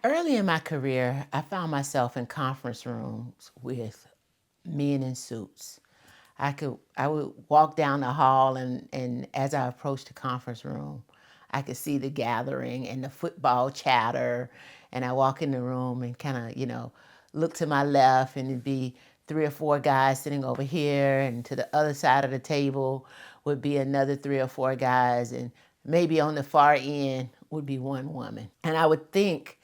Early in my career, I found myself in conference rooms with men in suits. I would walk down the hall and as I approached the conference room, I could see the gathering and the football chatter. And I walk in the room and kind of, look to my left and it'd be three or four guys sitting over here, and to the other side of the table would be another three or four guys, and maybe on the far end would be one woman. And I would think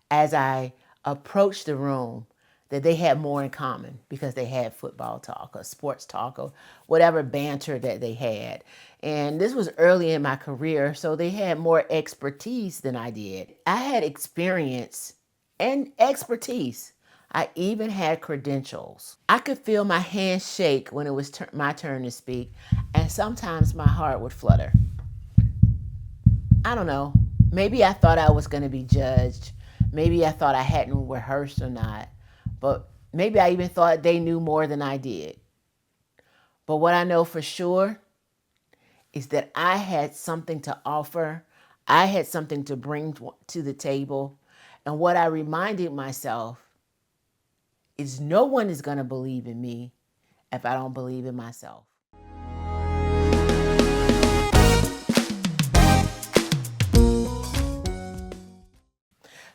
as I approached the room that they had more in common because they had football talk or sports talk or whatever banter that they had. And this was early in my career, so they had more expertise than I did. I had experience and expertise. I even had credentials. I could feel my hands shake when it was my turn to speak, and sometimes my heart would flutter. I don't know. Maybe I thought I was going to be judged. Maybe I thought I hadn't rehearsed or not. But maybe I even thought they knew more than I did. But what I know for sure is that I had something to offer. I had something to bring to the table. And what I reminded myself is no one is going to believe in me if I don't believe in myself.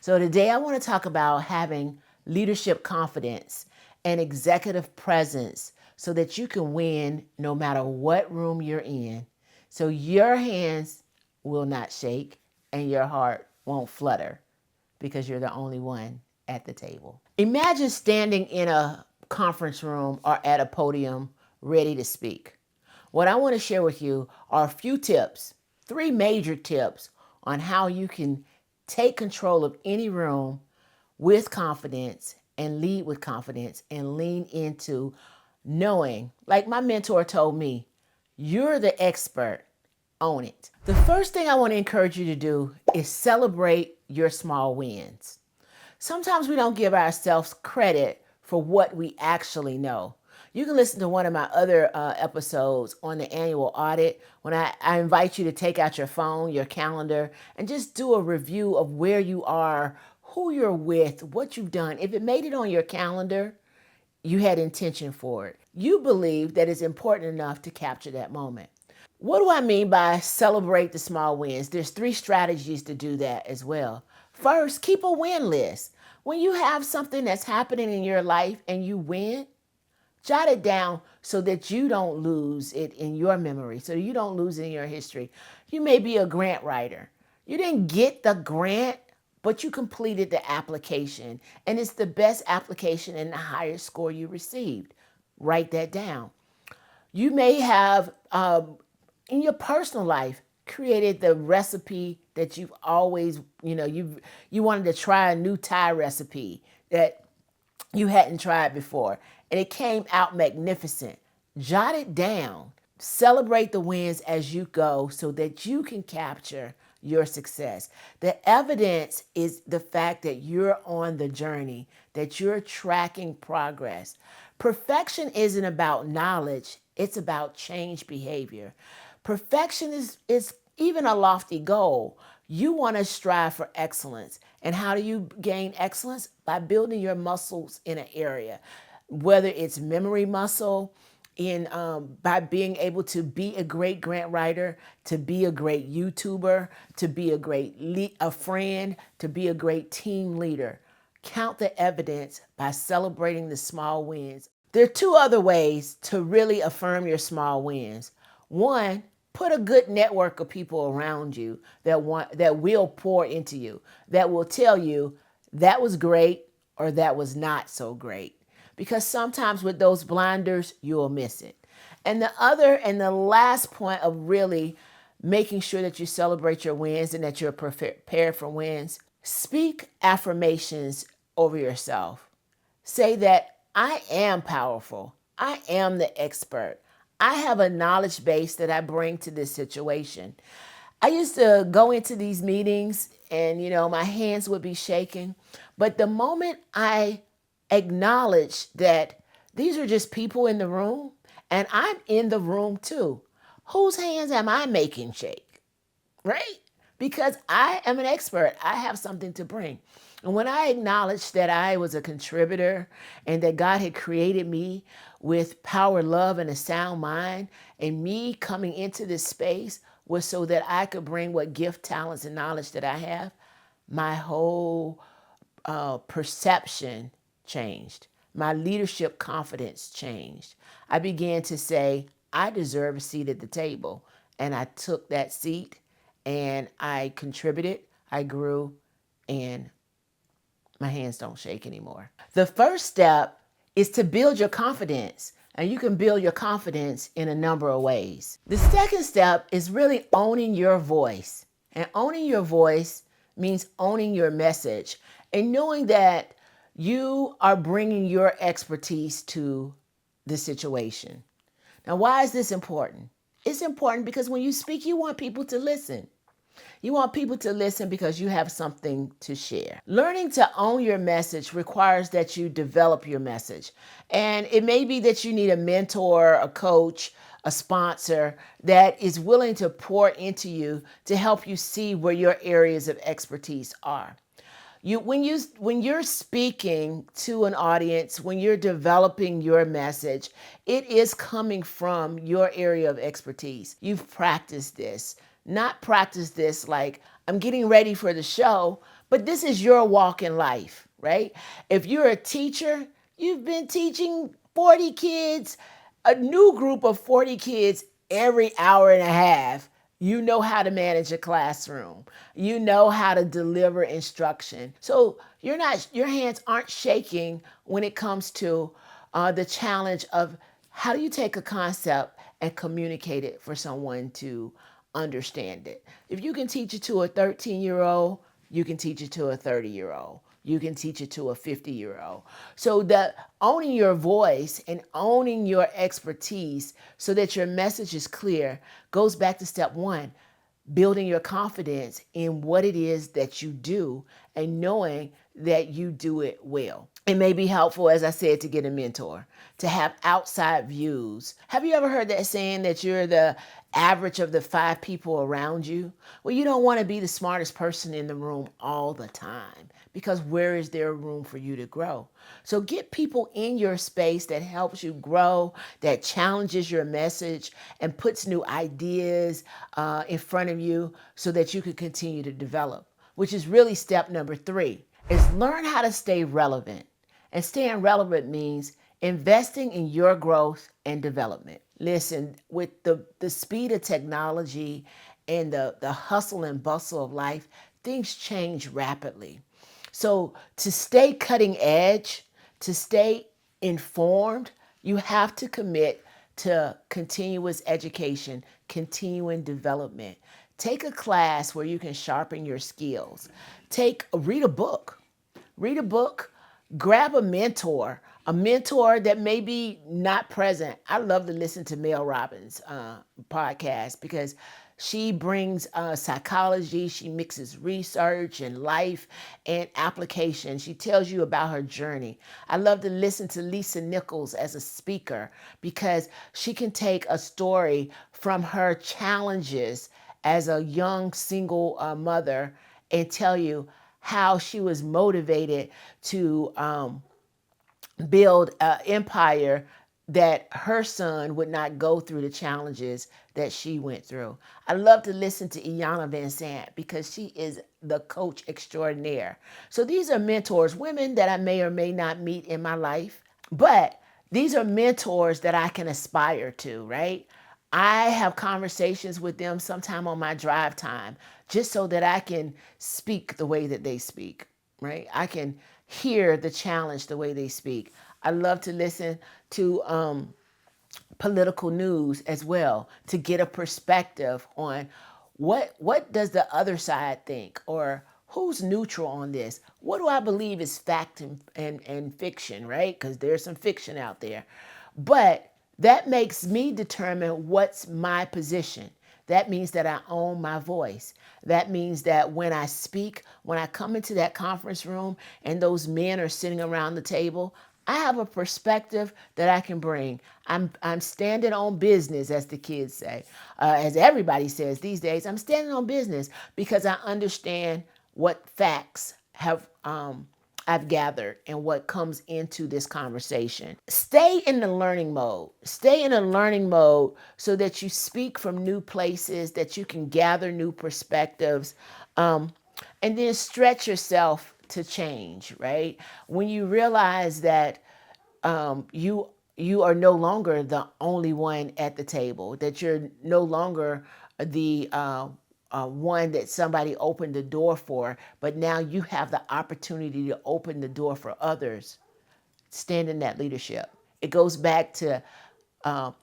So today I want to talk about having leadership confidence and executive presence so that you can win no matter what room you're in. So your hands will not shake and your heart won't flutter because you're the only one at the table. Imagine standing in a conference room or at a podium ready to speak. What I want to share with you are a few tips, three major tips on how you can take control of any room with confidence and lead with confidence and lean into knowing, like my mentor told me, you're the expert, own it. The first thing I want to encourage you to do is celebrate your small wins. Sometimes we don't give ourselves credit for what we actually know. You can listen to one of my other episodes on the annual audit when I invite you to take out your phone, your calendar, and just do a review of where you are, who you're with, what you've done. If it made it on your calendar, you had intention for it. You believe that it's important enough to capture that moment. What do I mean by celebrate the small wins? There's three strategies to do that as well. First, keep a win list. When you have something that's happening in your life and you win, jot it down so that you don't lose it in your memory, so you don't lose it in your history. You may be a grant writer. You didn't get the grant, but you completed the application, and it's the best application and the highest score you received. Write that down. You may have, in your personal life, created the recipe that you've always, you wanted to try a new Thai recipe that you hadn't tried before, and it came out magnificent. Jot it down. Celebrate the wins as you go so that you can capture your success. The evidence is the fact that you're on the journey, that you're tracking progress. Perfection isn't about knowledge, it's about change behavior. Perfection is even a lofty goal. You want to strive for excellence. And how do you gain excellence? By building your muscles in an area, whether it's memory muscle, by being able to be a great grant writer, to be a great YouTuber, to be a friend, to be a great team leader. Count the evidence by celebrating the small wins. There are two other ways to really affirm your small wins. One, put a good network of people around you that will pour into you, that will tell you that was great or that was not so great. Because sometimes with those blinders, you'll miss it. And the last point of really making sure that you celebrate your wins and that you're prepared for wins, speak affirmations over yourself. Say that I am powerful. I am the expert. I have a knowledge base that I bring to this situation. I used to go into these meetings and, my hands would be shaking. But the moment I acknowledge that these are just people in the room and I'm in the room too, whose hands am I making shake? Right? Because I am an expert. I have something to bring. And when I acknowledged that I was a contributor and that God had created me with power, love, and a sound mind, and me coming into this space was so that I could bring what gift, talents, and knowledge that I have, my whole perception changed. My leadership confidence changed. I began to say, I deserve a seat at the table. And I took that seat and I contributed, I grew, and my hands don't shake anymore. The first step is to build your confidence. And you can build your confidence in a number of ways. The second step is really owning your voice. And owning your voice means owning your message and knowing that you are bringing your expertise to the situation. Now, why is this important? It's important because when you speak, you want people to listen. You want people to listen because you have something to share. Learning to own your message requires that you develop your message. And it may be that you need a mentor, a coach, a sponsor that is willing to pour into you to help you see where your areas of expertise are. When you're speaking to an audience, when you're developing your message, it is coming from your area of expertise. You've practiced this, not practiced this like I'm getting ready for the show, but this is your walk in life, right? If you're a teacher, you've been teaching 40 kids, a new group of 40 kids every hour and a half. You know how to manage a classroom. You know how to deliver instruction. So your hands aren't shaking when it comes to the challenge of how do you take a concept and communicate it for someone to understand it. If you can teach it to a 13-year-old, you can teach it to a 30-year-old. You can teach it to a 50-year-old. So that owning your voice and owning your expertise so that your message is clear goes back to step one, building your confidence in what it is that you do and knowing that you do it well. It may be helpful, as I said, to get a mentor, to have outside views. Have you ever heard that saying that you're the average of the 5 people around you? Well, you don't want to be the smartest person in the room all the time because where is there room for you to grow? So get people in your space that helps you grow, that challenges your message and puts new ideas in front of you so that you can continue to develop, which is really step number 3, is learn how to stay relevant. And staying relevant means investing in your growth and development. Listen, with the speed of technology and the hustle and bustle of life, things change rapidly. So to stay cutting edge, to stay informed, you have to commit to continuous education, continuing development. Take a class where you can sharpen your skills. Read a book. Read a book, grab a mentor that may be not present. I love to listen to Mel Robbins' podcast because she brings psychology, she mixes research and life and application. She tells you about her journey. I love to listen to Lisa Nichols as a speaker because she can take a story from her challenges as a young single mother and tell you how she was motivated to build an empire that her son would not go through the challenges that she went through. I love to listen to Iyanla Vanzant because she is the coach extraordinaire. So these are mentors, women that I may or may not meet in my life, but these are mentors that I can aspire to, right? I have conversations with them sometime on my drive time just so that I can speak the way that they speak, right? I can hear the challenge the way they speak. I love to listen to political news as well to get a perspective on what does the other side think, or who's neutral on this? What do I believe is fact and fiction, right? Because there's some fiction out there. But that makes me determine what's my position. That means that I own my voice. That means that when I speak, when I come into that conference room and those men are sitting around the table, I have a perspective that I can bring. I'm standing on business, as the kids say, as everybody says these days. I'm standing on business because I understand what facts have I've gathered and what comes into this conversation. Stay in the learning mode. Stay in a learning mode so that you speak from new places, that you can gather new perspectives, and then stretch yourself to change, right? When you realize that you are no longer the only one at the table, that you're no longer the one that somebody opened the door for, but now you have the opportunity to open the door for others. Stand in that leadership. It goes back to um,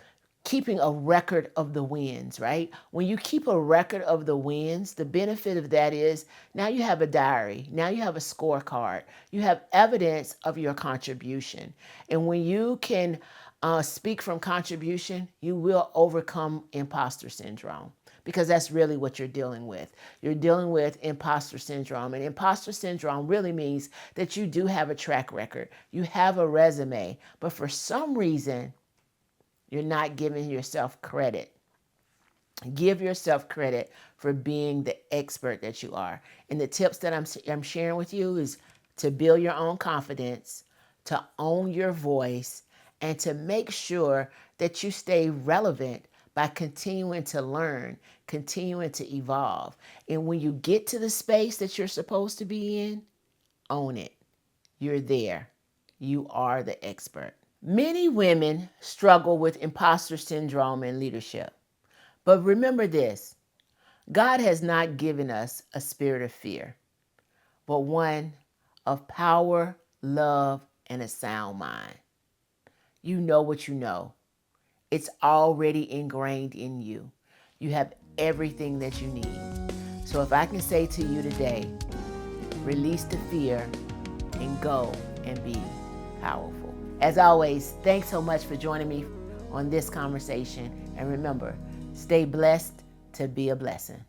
keeping a record of the wins, right? When you keep a record of the wins, the benefit of that is now you have a diary, now you have a scorecard, you have evidence of your contribution. And when you can speak from contribution, you will overcome imposter syndrome, because that's really what you're dealing with. You're dealing with imposter syndrome. And imposter syndrome really means that you do have a track record, you have a resume, but for some reason, you're not giving yourself credit. Give yourself credit for being the expert that you are. And the tips that I'm sharing with you is to build your own confidence, to own your voice, and to make sure that you stay relevant by continuing to learn, continuing to evolve. And when you get to the space that you're supposed to be in, own it. You're there. You are the expert. Many women struggle with imposter syndrome in leadership. But remember this: God has not given us a spirit of fear, but one of power, love, and a sound mind. You know what you know. It's already ingrained in you. You have everything that you need. So if I can say to you today, release the fear and go and be powerful. As always, thanks so much for joining me on this conversation. And remember, stay blessed to be a blessing.